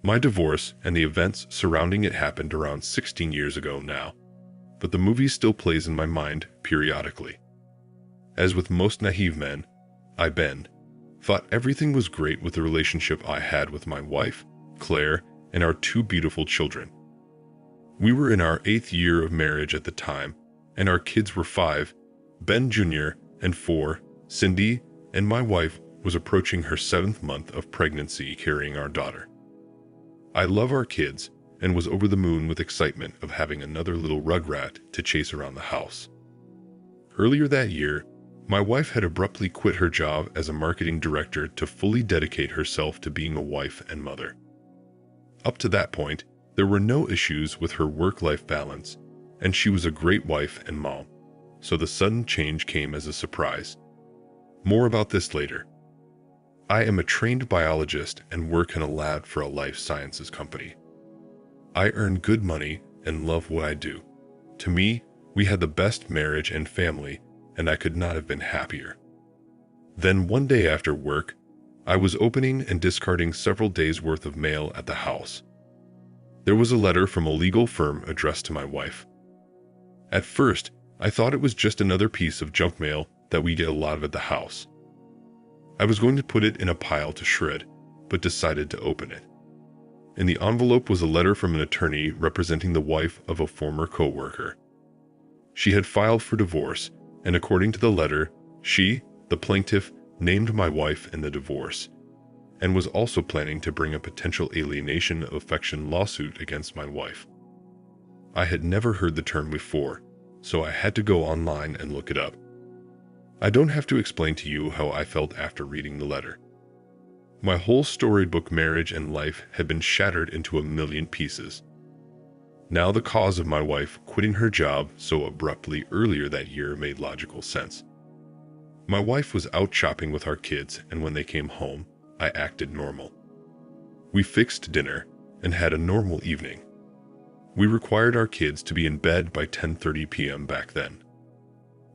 My divorce and the events surrounding it happened around 16 years ago now, but the movie still plays in my mind periodically. As with most naive men, I, Ben, thought everything was great with the relationship I had with my wife, Claire, and our two beautiful children. We were in our 8th year of marriage at the time, and our kids were 5, Ben Jr., and 4, Cindy, and my wife was approaching her 7th month of pregnancy carrying our daughter. I love our kids and was over the moon with excitement of having another little rugrat to chase around the house. Earlier that year, my wife had abruptly quit her job as a marketing director to fully dedicate herself to being a wife and mother. Up to that point, there were no issues with her work-life balance, and she was a great wife and mom, so the sudden change came as a surprise. More about this later. I am a trained biologist and work in a lab for a life sciences company. I earn good money and love what I do. To me, we had the best marriage and family, and I could not have been happier. Then one day after work, I was opening and discarding several days' worth of mail at the house. There was a letter from a legal firm addressed to my wife. At first, I thought it was just another piece of junk mail that we get a lot of at the house. I was going to put it in a pile to shred, but decided to open it. In the envelope was a letter from an attorney representing the wife of a former co-worker. She had filed for divorce, and according to the letter, she, the plaintiff, named my wife in the divorce, and was also planning to bring a potential alienation of affection lawsuit against my wife. I had never heard the term before, so I had to go online and look it up. I don't have to explain to you how I felt after reading the letter. My whole storybook marriage and life had been shattered into a million pieces. Now the cause of my wife quitting her job so abruptly earlier that year made logical sense. My wife was out shopping with our kids, and when they came home, I acted normal. We fixed dinner and had a normal evening. We required our kids to be in bed by 10:30 p.m. back then.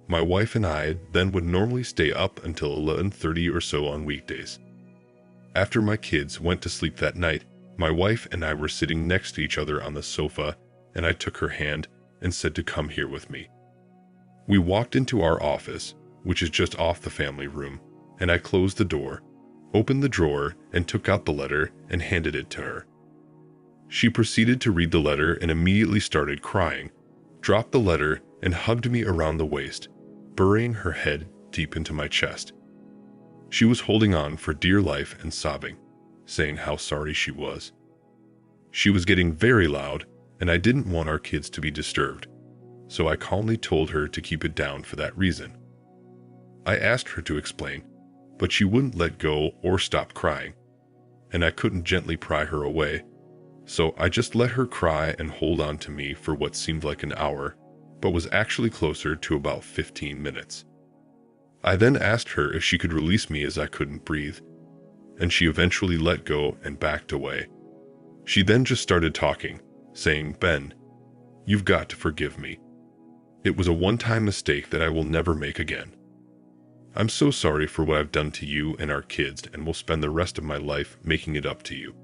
My wife and I then would normally stay up until 11:30 or so on weekdays. After my kids went to sleep that night, my wife and I were sitting next to each other on the sofa, and I took her hand and said to come here with me. We walked into our office, which is just off the family room, and I closed the door, opened the drawer, and took out the letter and handed it to her. She proceeded to read the letter and immediately started crying, dropped the letter, and hugged me around the waist, burying her head deep into my chest. She was holding on for dear life and sobbing, saying how sorry she was. She was getting very loud, and I didn't want our kids to be disturbed, so I calmly told her to keep it down for that reason. I asked her to explain, but she wouldn't let go or stop crying, and I couldn't gently pry her away, so I just let her cry and hold on to me for what seemed like an hour, but was actually closer to about 15 minutes. I then asked her if she could release me as I couldn't breathe, and she eventually let go and backed away. She then just started talking, saying, "Ben, you've got to forgive me. It was a one-time mistake that I will never make again. I'm so sorry for what I've done to you and our kids, and will spend the rest of my life making it up to you."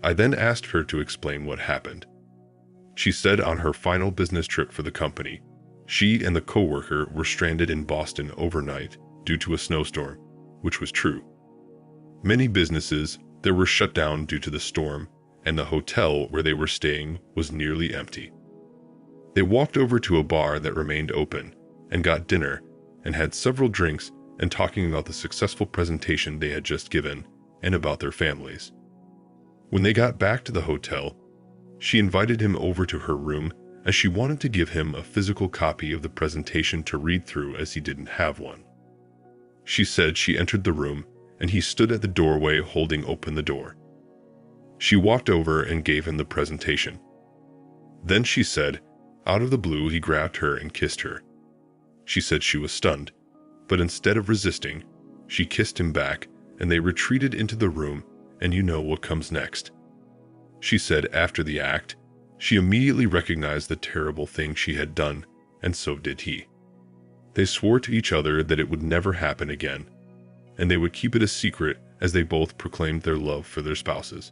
I then asked her to explain what happened. She said on her final business trip for the company, she and the coworker were stranded in Boston overnight due to a snowstorm, which was true. Many businesses there were shut down due to the storm, and the hotel where they were staying was nearly empty. They walked over to a bar that remained open and got dinner and had several drinks and talking about the successful presentation they had just given and about their families. When they got back to the hotel, she invited him over to her room as she wanted to give him a physical copy of the presentation to read through as he didn't have one. She said she entered the room and he stood at the doorway holding open the door. She walked over and gave him the presentation. Then she said, out of the blue, he grabbed her and kissed her. She said she was stunned, but instead of resisting, she kissed him back and they retreated into the room, and you know what comes next. She said after the act, she immediately recognized the terrible thing she had done, and so did he. They swore to each other that it would never happen again, and they would keep it a secret as they both proclaimed their love for their spouses.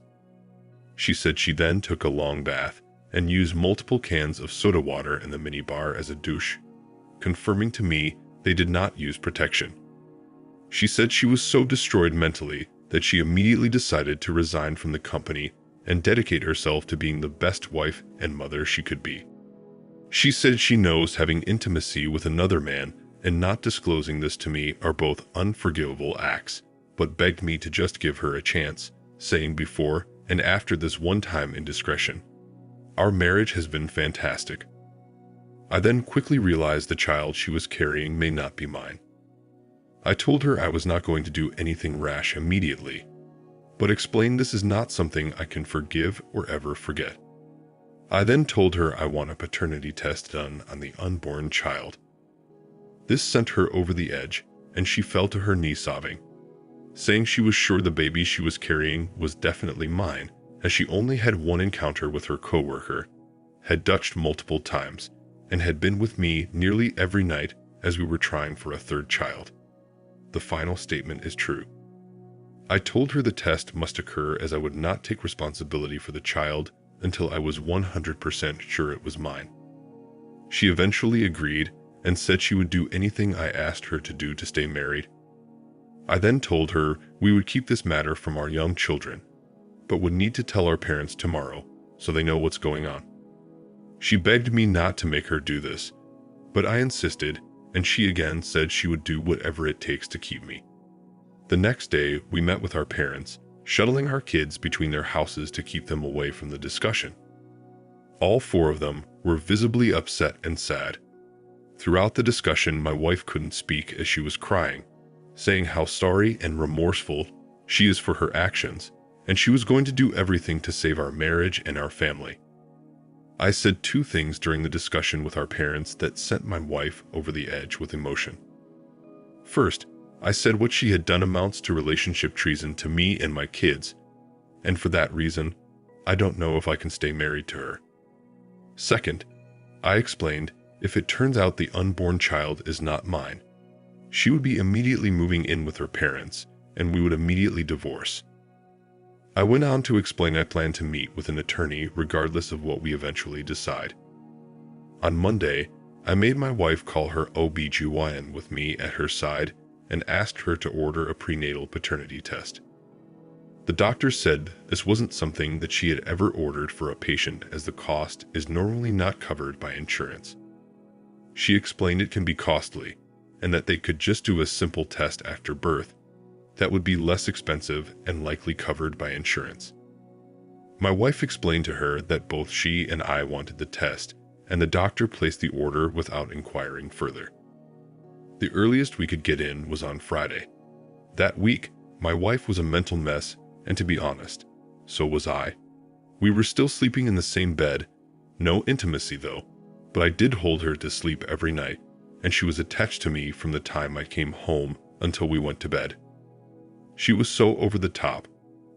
She said she then took a long bath and used multiple cans of soda water in the minibar as a douche, confirming to me they did not use protection. She said she was so destroyed mentally that she immediately decided to resign from the company and dedicate herself to being the best wife and mother she could be. She said she knows having intimacy with another man and not disclosing this to me are both unforgivable acts, but begged me to just give her a chance, saying before and after this one-time indiscretion, "Our marriage has been fantastic." I then quickly realized the child she was carrying may not be mine. I told her I was not going to do anything rash immediately, but explained this is not something I can forgive or ever forget. I then told her I want a paternity test done on the unborn child. This sent her over the edge, and she fell to her knees sobbing, saying she was sure the baby she was carrying was definitely mine, as she only had one encounter with her coworker, had Dutched multiple times, and had been with me nearly every night as we were trying for a third child. The final statement is true. I told her the test must occur as I would not take responsibility for the child until I was 100% sure it was mine. She eventually agreed and said she would do anything I asked her to do to stay married. I then told her we would keep this matter from our young children, but would need to tell our parents tomorrow so they know what's going on. She begged me not to make her do this, but I insisted, and she again said she would do whatever it takes to keep me. The next day, we met with our parents, shuttling our kids between their houses to keep them away from the discussion. All four of them were visibly upset and sad. Throughout the discussion, my wife couldn't speak as she was crying, saying how sorry and remorseful she is for her actions, and she was going to do everything to save our marriage and our family. I said two things during the discussion with our parents that sent my wife over the edge with emotion. First, I said what she had done amounts to relationship treason to me and my kids, and for that reason, I don't know if I can stay married to her. Second, I explained if it turns out the unborn child is not mine, she would be immediately moving in with her parents, and we would immediately divorce. I went on to explain I plan to meet with an attorney regardless of what we eventually decide. On Monday, I made my wife call her OB/GYN with me at her side and asked her to order a prenatal paternity test. The doctor said this wasn't something that she had ever ordered for a patient as the cost is normally not covered by insurance. She explained it can be costly and that they could just do a simple test after birth that would be less expensive and likely covered by insurance. My wife explained to her that both she and I wanted the test, and the doctor placed the order without inquiring further. The earliest we could get in was on Friday. That week, my wife was a mental mess, and to be honest, so was I. We were still sleeping in the same bed, no intimacy though, but I did hold her to sleep every night, and she was attached to me from the time I came home until we went to bed. She was so over the top.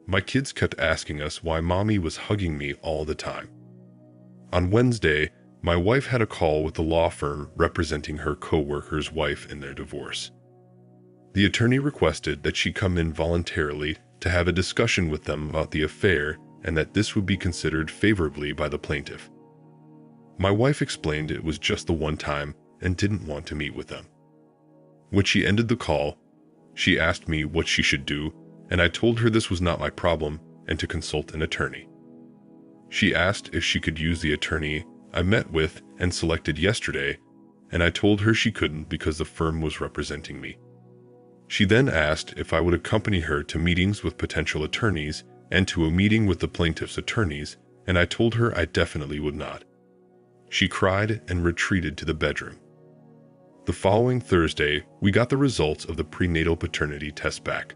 My kids kept asking us why mommy was hugging me all the time. On Wednesday, my wife had a call with the law firm representing her co-worker's wife in their divorce. The attorney requested that she come in voluntarily to have a discussion with them about the affair and that this would be considered favorably by the plaintiff. My wife explained it was just the one time and didn't want to meet with them. When she ended the call, she asked me what she should do, and I told her this was not my problem and to consult an attorney. She asked if she could use the attorney I met with and selected yesterday, and I told her she couldn't because the firm was representing me. She then asked if I would accompany her to meetings with potential attorneys and to a meeting with the plaintiff's attorneys, and I told her I definitely would not. She cried and retreated to the bedroom. The following Thursday, we got the results of the prenatal paternity test back.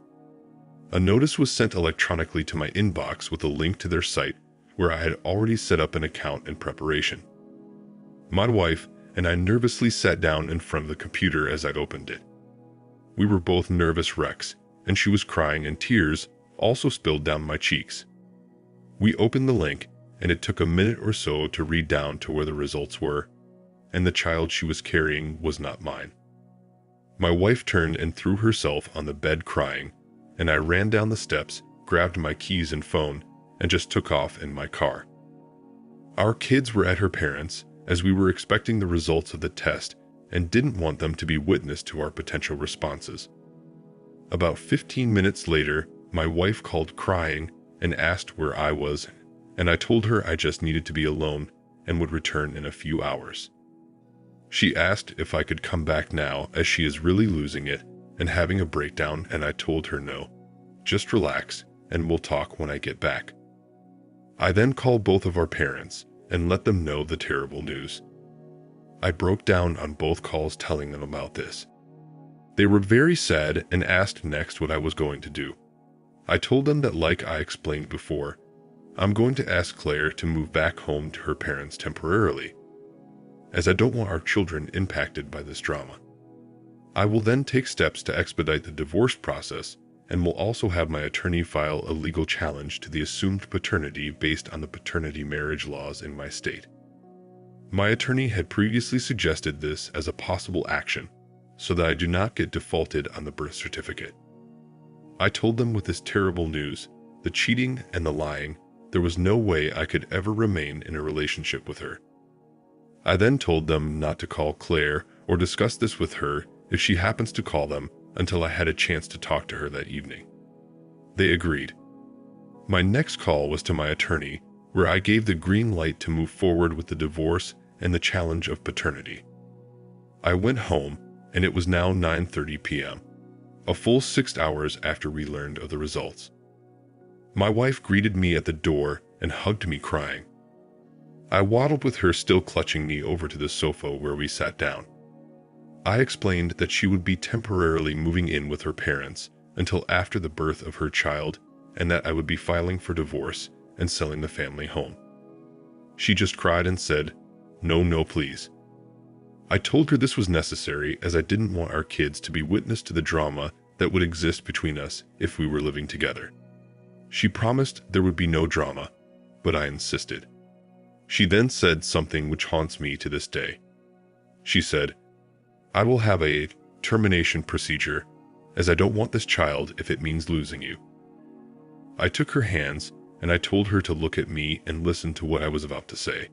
A notice was sent electronically to my inbox with a link to their site where I had already set up an account in preparation. My wife and I nervously sat down in front of the computer as I opened it. We were both nervous wrecks, and she was crying and tears also spilled down my cheeks. We opened the link, and it took a minute or so to read down to where the results were, and the child she was carrying was not mine. My wife turned and threw herself on the bed crying, and I ran down the steps, grabbed my keys and phone, and just took off in my car. Our kids were at her parents' as we were expecting the results of the test and didn't want them to be witness to our potential responses. About 15 minutes later, my wife called crying and asked where I was, and I told her I just needed to be alone and would return in a few hours. She asked if I could come back now as she is really losing it and having a breakdown, and I told her no, just relax and we'll talk when I get back. I then called both of our parents and let them know the terrible news. I broke down on both calls telling them about this. They were very sad and asked next what I was going to do. I told them that, like I explained before, I'm going to ask Claire to move back home to her parents temporarily, as I don't want our children impacted by this drama. I will then take steps to expedite the divorce process and will also have my attorney file a legal challenge to the assumed paternity based on the paternity marriage laws in my state. My attorney had previously suggested this as a possible action so that I do not get defaulted on the birth certificate. I told them with this terrible news, the cheating and the lying, there was no way I could ever remain in a relationship with her. I then told them not to call Claire or discuss this with her if she happens to call them until I had a chance to talk to her that evening. They agreed. My next call was to my attorney, where I gave the green light to move forward with the divorce and the challenge of paternity. I went home, and it was now 9:30 p.m., a full 6 hours after we learned of the results. My wife greeted me at the door and hugged me crying. I waddled with her still clutching me over to the sofa where we sat down. I explained that she would be temporarily moving in with her parents until after the birth of her child and that I would be filing for divorce and selling the family home. She just cried and said, "No, no, please." I told her this was necessary as I didn't want our kids to be witness to the drama that would exist between us if we were living together. She promised there would be no drama, but I insisted. She then said something which haunts me to this day. She said, "I will have a termination procedure as I don't want this child if it means losing you." I took her hands and I told her to look at me and listen to what I was about to say.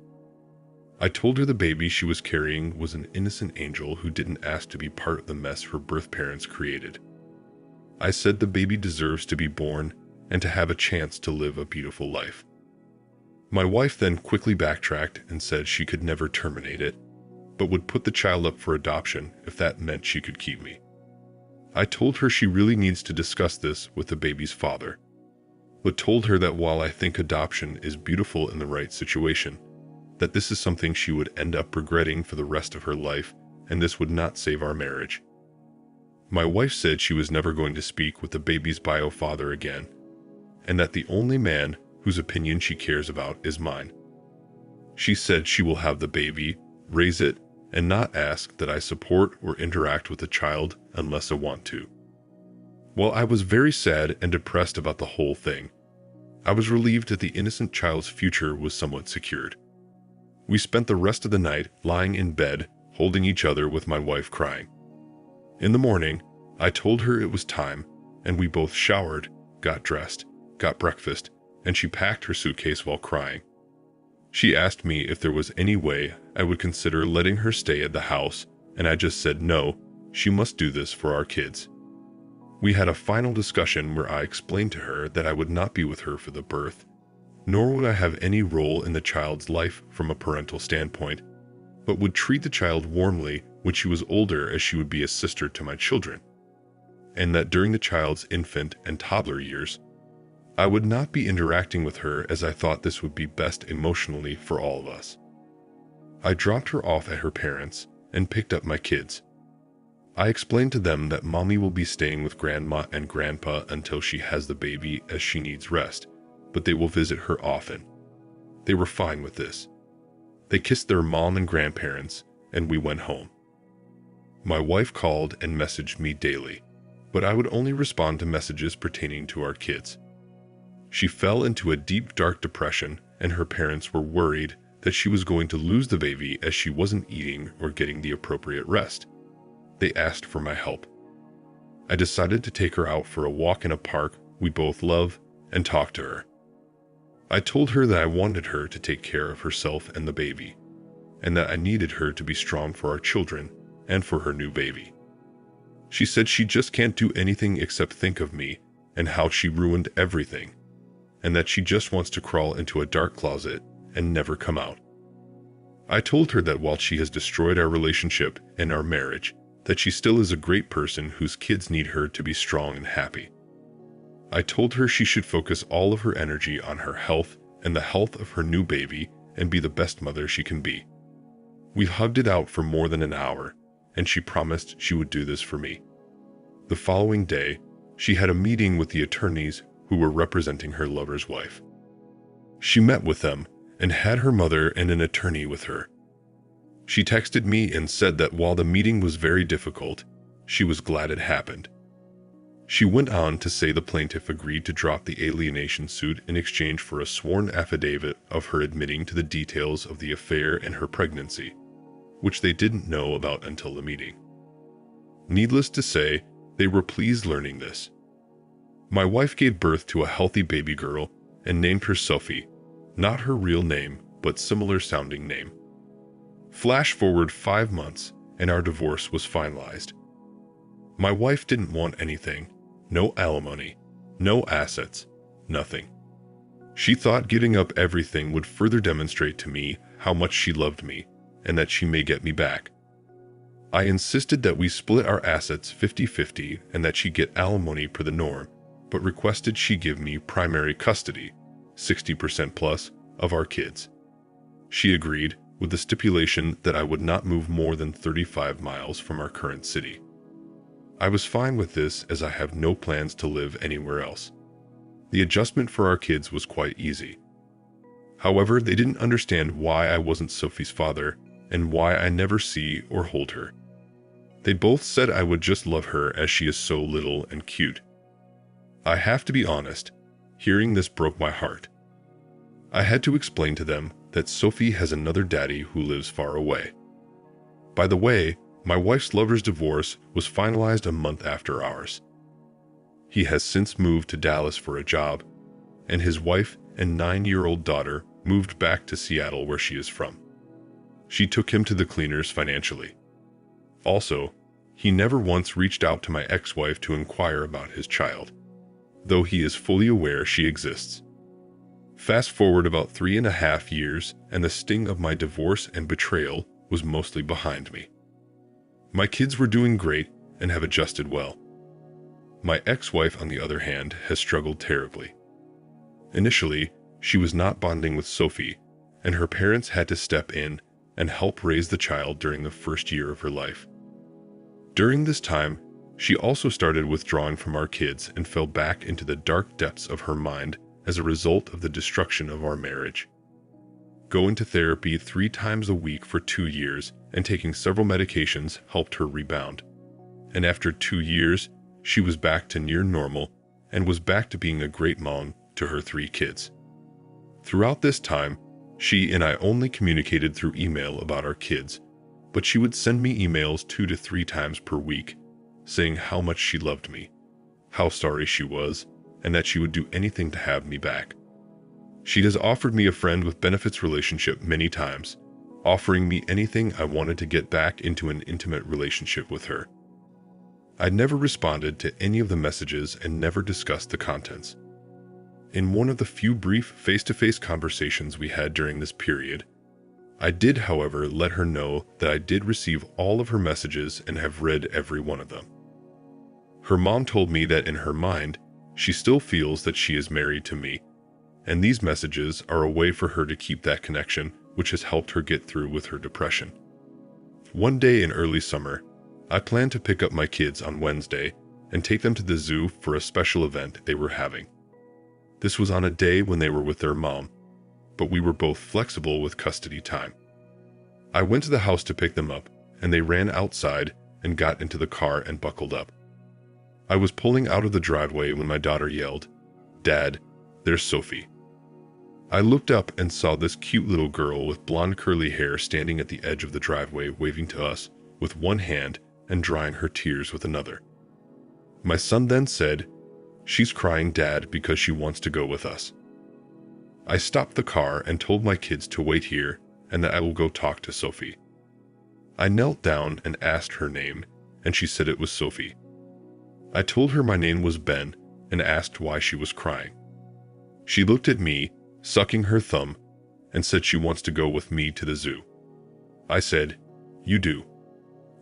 I told her the baby she was carrying was an innocent angel who didn't ask to be part of the mess her birth parents created. I said the baby deserves to be born and to have a chance to live a beautiful life. My wife then quickly backtracked and said she could never terminate it, but would put the child up for adoption if that meant she could keep me. I told her she really needs to discuss this with the baby's father, but told her that while I think adoption is beautiful in the right situation, that this is something she would end up regretting for the rest of her life, and this would not save our marriage. My wife said she was never going to speak with the baby's bio father again, and that the only man whose opinion she cares about is mine. She said she will have the baby, raise it, and not ask that I support or interact with the child unless I want to. While I was very sad and depressed about the whole thing, I was relieved that the innocent child's future was somewhat secured. We spent the rest of the night lying in bed, holding each other with my wife crying. In the morning, I told her it was time, and we both showered, got dressed, got breakfast, and she packed her suitcase while crying. She asked me if there was any way I would consider letting her stay at the house, and I just said no, she must do this for our kids. We had a final discussion where I explained to her that I would not be with her for the birth, nor would I have any role in the child's life from a parental standpoint, but would treat the child warmly when she was older as she would be a sister to my children, and that during the child's infant and toddler years, I would not be interacting with her as I thought this would be best emotionally for all of us. I dropped her off at her parents' and picked up my kids. I explained to them that mommy will be staying with grandma and grandpa until she has the baby as she needs rest, but they will visit her often. They were fine with this. They kissed their mom and grandparents, and we went home. My wife called and messaged me daily, but I would only respond to messages pertaining to our kids. She fell into a deep, dark depression, and her parents were worried that she was going to lose the baby as she wasn't eating or getting the appropriate rest. They asked for my help. I decided to take her out for a walk in a park we both love and talk to her. I told her that I wanted her to take care of herself and the baby, and that I needed her to be strong for our children and for her new baby. She said she just can't do anything except think of me and how she ruined everything, and that she just wants to crawl into a dark closet and never come out. I told her that while she has destroyed our relationship and our marriage, that she still is a great person whose kids need her to be strong and happy. I told her she should focus all of her energy on her health and the health of her new baby and be the best mother she can be. We hugged it out for more than an hour, and she promised she would do this for me. The following day, she had a meeting with the attorneys who were representing her lover's wife. She met with them and had her mother and an attorney with her. She texted me and said that while the meeting was very difficult, she was glad it happened. She went on to say the plaintiff agreed to drop the alienation suit in exchange for a sworn affidavit of her admitting to the details of the affair and her pregnancy, which they didn't know about until the meeting. Needless to say, they were pleased learning this. My wife gave birth to a healthy baby girl and named her Sophie, not her real name, but similar sounding name. Flash forward 5 months, and our divorce was finalized. My wife didn't want anything, no alimony, no assets, nothing. She thought giving up everything would further demonstrate to me how much she loved me and that she may get me back. I insisted that we split our assets 50-50 and that she get alimony per the norm, but requested she give me primary custody, 60% plus, of our kids. She agreed, with the stipulation that I would not move more than 35 miles from our current city. I was fine with this as I have no plans to live anywhere else. The adjustment for our kids was quite easy. However, they didn't understand why I wasn't Sophie's father and why I never see or hold her. They both said I would just love her as she is so little and cute. I have to be honest, hearing this broke my heart. I had to explain to them that Sophie has another daddy who lives far away. By the way, my wife's lover's divorce was finalized a month after ours. He has since moved to Dallas for a job, and his wife and 9-year-old daughter moved back to Seattle where she is from. She took him to the cleaners financially. Also, he never once reached out to my ex-wife to inquire about his child, though he is fully aware she exists. Fast forward about 3.5 years, and the sting of my divorce and betrayal was mostly behind me. My kids were doing great and have adjusted well. My ex-wife, on the other hand, has struggled terribly. Initially, she was not bonding with Sophie, and her parents had to step in and help raise the child during the first year of her life. During this time, she also started withdrawing from our kids and fell back into the dark depths of her mind as a result of the destruction of our marriage. Going to therapy 3 times a week for 2 years and taking several medications helped her rebound. And after 2 years, she was back to near normal and was back to being a great mom to her 3 kids. Throughout this time, she and I only communicated through email about our kids, but she would send me emails 2 to 3 times per week, saying how much she loved me, how sorry she was, and that she would do anything to have me back. She has offered me a friend with benefits relationship many times, offering me anything I wanted to get back into an intimate relationship with her. I never responded to any of the messages and never discussed the contents. In one of the few brief face-to-face conversations we had during this period, I did, however, let her know that I did receive all of her messages and have read every one of them. Her mom told me that in her mind, she still feels that she is married to me, and these messages are a way for her to keep that connection, which has helped her get through with her depression. One day in early summer, I planned to pick up my kids on Wednesday and take them to the zoo for a special event they were having. This was on a day when they were with their mom, but we were both flexible with custody time. I went to the house to pick them up, and they ran outside and got into the car and buckled up. I was pulling out of the driveway when my daughter yelled, "Dad, there's Sophie." I looked up and saw this cute little girl with blonde curly hair standing at the edge of the driveway waving to us with one hand and drying her tears with another. My son then said, "She's crying, Dad, because she wants to go with us." I stopped the car and told my kids to wait here and that I will go talk to Sophie. I knelt down and asked her name, and she said it was Sophie. I told her my name was Ben and asked why she was crying. She looked at me, sucking her thumb, and said she wants to go with me to the zoo. I said, "You do?"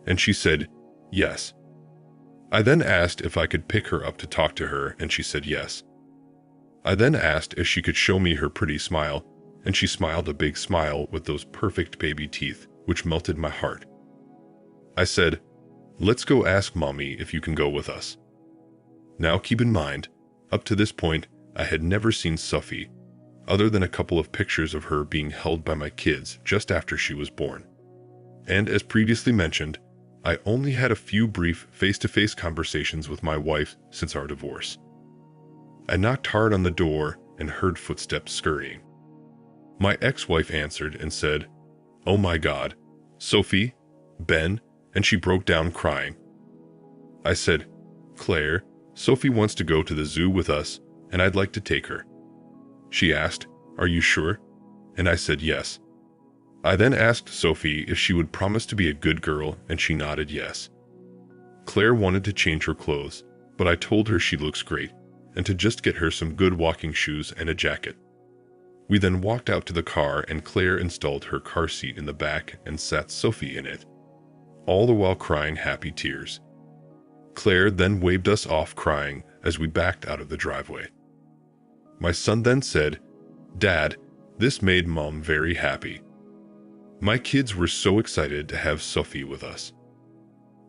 And she said, "Yes." I then asked if I could pick her up to talk to her, and she said yes. I then asked if she could show me her pretty smile, and she smiled a big smile with those perfect baby teeth, which melted my heart. I said, "Let's go ask Mommy if you can go with us." Now keep in mind, up to this point, I had never seen Sophie, other than a couple of pictures of her being held by my kids just after she was born. And as previously mentioned, I only had a few brief face-to-face conversations with my wife since our divorce. I knocked hard on the door and heard footsteps scurrying. My ex-wife answered and said, "Oh my God, Sophie, Ben," and she broke down crying. I said, "Claire, Sophie wants to go to the zoo with us, and I'd like to take her." She asked, "Are you sure?" And I said yes. I then asked Sophie if she would promise to be a good girl, and she nodded yes. Claire wanted to change her clothes, but I told her she looks great, and to just get her some good walking shoes and a jacket. We then walked out to the car, and Claire installed her car seat in the back and sat Sophie in it, all the while crying happy tears. Claire then waved us off crying as we backed out of the driveway. My son then said, "Dad, this made Mom very happy." My kids were so excited to have Sophie with us.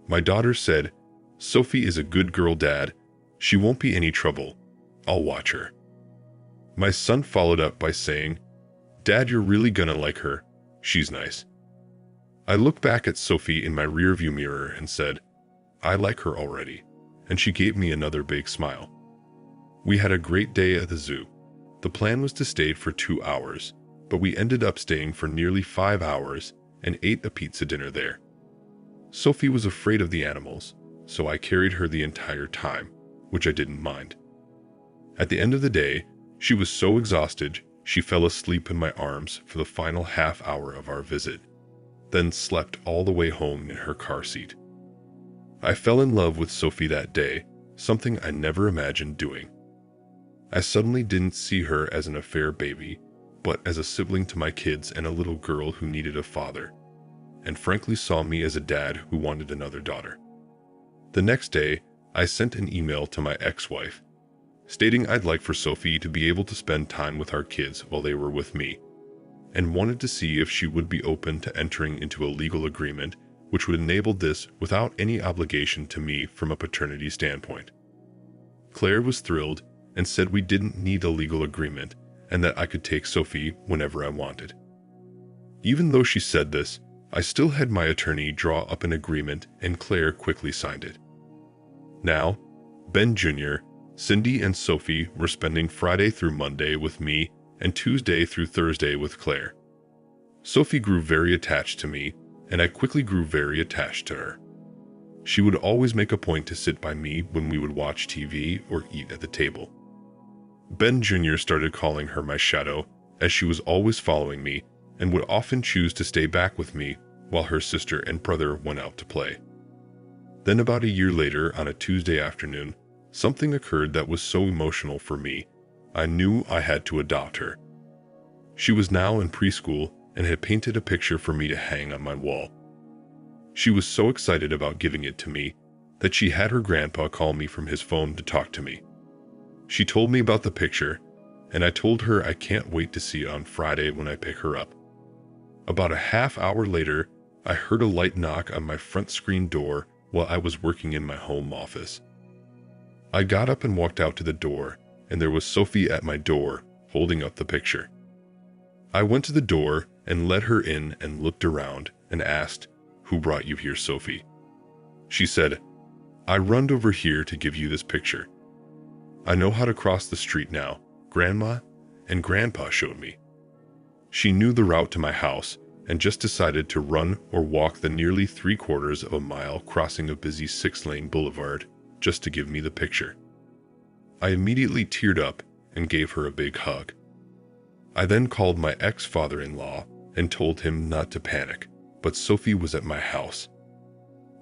My daughter said, "Sophie is a good girl, Dad. She won't be any trouble. I'll watch her." My son followed up by saying, "Dad, you're really gonna like her. She's nice." I looked back at Sophie in my rearview mirror and said, "I like her already," and she gave me another big smile. We had a great day at the zoo. The plan was to stay for 2 hours, but we ended up staying for nearly 5 hours and ate a pizza dinner there. Sophie was afraid of the animals, so I carried her the entire time, which I didn't mind. At the end of the day, she was so exhausted she fell asleep in my arms for the final half hour of our visit, then slept all the way home in her car seat. I fell in love with Sophie that day, something I never imagined doing. I suddenly didn't see her as an affair baby, but as a sibling to my kids and a little girl who needed a father, and frankly saw me as a dad who wanted another daughter. The next day, I sent an email to my ex-wife, stating I'd like for Sophie to be able to spend time with our kids while they were with me, and wanted to see if she would be open to entering into a legal agreement which would enable this without any obligation to me from a paternity standpoint. Claire was thrilled and said we didn't need a legal agreement and that I could take Sophie whenever I wanted. Even though she said this, I still had my attorney draw up an agreement and Claire quickly signed it. Now, Ben Jr., Cindy, and Sophie were spending Friday through Monday with me and Tuesday through Thursday with Claire. Sophie grew very attached to me, and I quickly grew very attached to her. She would always make a point to sit by me when we would watch TV or eat at the table. Ben Jr. started calling her my shadow, as she was always following me and would often choose to stay back with me while her sister and brother went out to play. Then about a year later, on a Tuesday afternoon, something occurred that was so emotional for me, I knew I had to adopt her. She was now in preschool and had painted a picture for me to hang on my wall. She was so excited about giving it to me that she had her grandpa call me from his phone to talk to me. She told me about the picture, and I told her I can't wait to see it on Friday when I pick her up. About a half hour later, I heard a light knock on my front screen door while I was working in my home office. I got up and walked out to the door, and there was Sophie at my door, holding up the picture. I went to the door and let her in and looked around and asked, "Who brought you here, Sophie?" She said, "I runned over here to give you this picture. I know how to cross the street now. Grandma and Grandpa showed me." She knew the route to my house and just decided to run or walk the nearly 3/4 of a mile crossing a busy 6-lane boulevard just to give me the picture. I immediately teared up and gave her a big hug. I then called my ex-father-in-law and told him not to panic, but Sophie was at my house.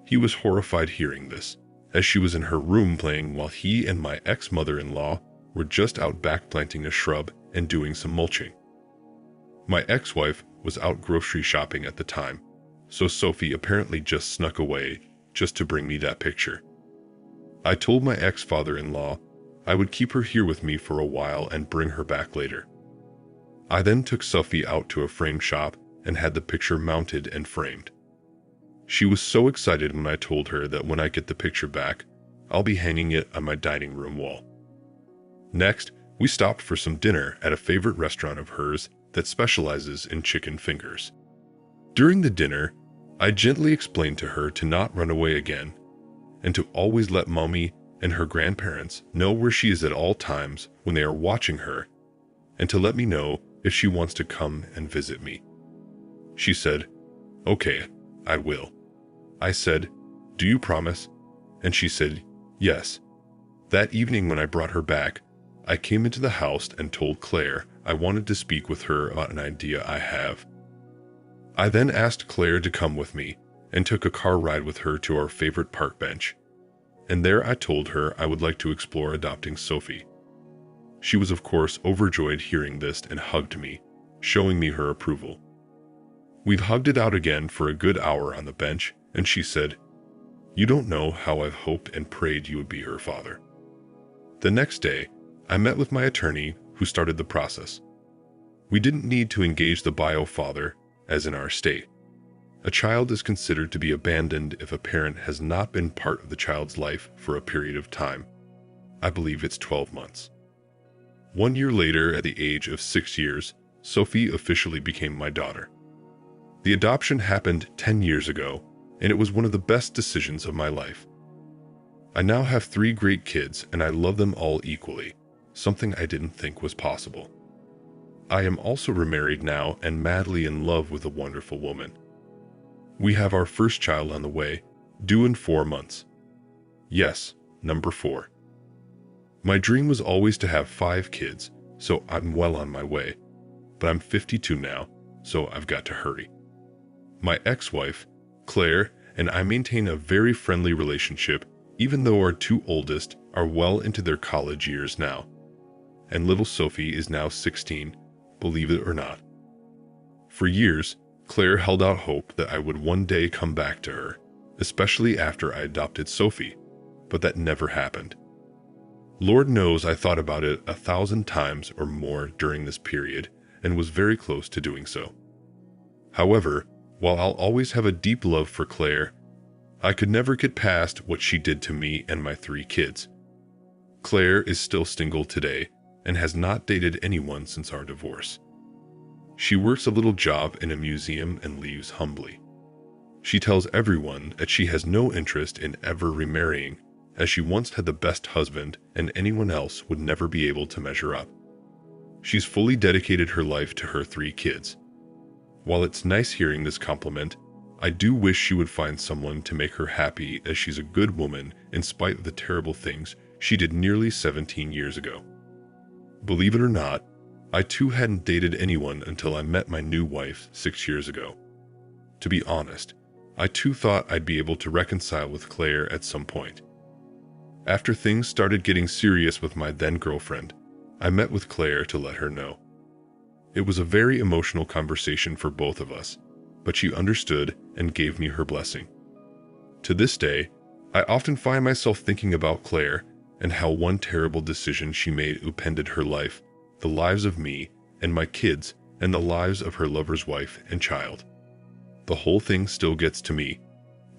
He was horrified hearing this, as she was in her room playing while he and my ex-mother-in-law were just out back planting a shrub and doing some mulching. My ex-wife was out grocery shopping at the time, so Sophie apparently just snuck away just to bring me that picture. I told my ex-father-in-law I would keep her here with me for a while and bring her back later. I then took Sophie out to a frame shop and had the picture mounted and framed. She was so excited when I told her that when I get the picture back, I'll be hanging it on my dining room wall. Next, we stopped for some dinner at a favorite restaurant of hers that specializes in chicken fingers. During the dinner, I gently explained to her to not run away again, and to always let Mommy and her grandparents know where she is at all times when they are watching her, and to let me know if she wants to come and visit me. She said, "Okay, I will." I said, "Do you promise?" And she said, "Yes." That evening when I brought her back, I came into the house and told Claire I wanted to speak with her about an idea I have. I then asked Claire to come with me and took a car ride with her to our favorite park bench. And there I told her I would like to explore adopting Sophie. She was of course overjoyed hearing this and hugged me, showing me her approval. We've hugged it out again for a good hour on the bench, and she said, "You don't know how I've hoped and prayed you would be her father." The next day, I met with my attorney who started the process. We didn't need to engage the bio father, as in our state. A child is considered to be abandoned if a parent has not been part of the child's life for a period of time. I believe it's 12 months. 1 year later, at the age of 6 years, Sophie officially became my daughter. The adoption happened 10 years ago, and it was one of the best decisions of my life. I now have 3 great kids, and I love them all equally, something I didn't think was possible. I am also remarried now and madly in love with a wonderful woman. We have our first child on the way, due in 4 months. Yes, number 4. My dream was always to have 5 kids, so I'm well on my way. But I'm 52 now, so I've got to hurry. My ex-wife, Claire, and I maintain a very friendly relationship, even though our 2 oldest are well into their college years now. And little Sophie is now 16, believe it or not. For years, Claire held out hope that I would one day come back to her, especially after I adopted Sophie, but that never happened. Lord knows I thought about it 1,000 times or more during this period and was very close to doing so. However, while I'll always have a deep love for Claire, I could never get past what she did to me and my 3 kids. Claire is still single today and has not dated anyone since our divorce. She works a little job in a museum and leaves humbly. She tells everyone that she has no interest in ever remarrying, as she once had the best husband and anyone else would never be able to measure up. She's fully dedicated her life to her 3 kids. While it's nice hearing this compliment, I do wish she would find someone to make her happy, as she's a good woman in spite of the terrible things she did nearly 17 years ago. Believe it or not, I too hadn't dated anyone until I met my new wife 6 years ago. To be honest, I too thought I'd be able to reconcile with Claire at some point. After things started getting serious with my then girlfriend, I met with Claire to let her know. It was a very emotional conversation for both of us, but she understood and gave me her blessing. To this day, I often find myself thinking about Claire and how one terrible decision she made upended her life, the lives of me and my kids, and the lives of her lover's wife and child. The whole thing still gets to me,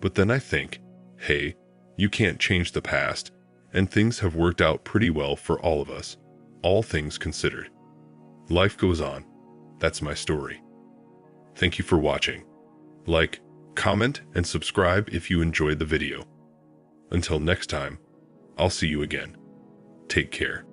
but then I think, hey, you can't change the past, and things have worked out pretty well for all of us, all things considered. Life goes on. That's my story. Thank you for watching. Like, comment, and subscribe if you enjoyed the video. Until next time, I'll see you again. Take care.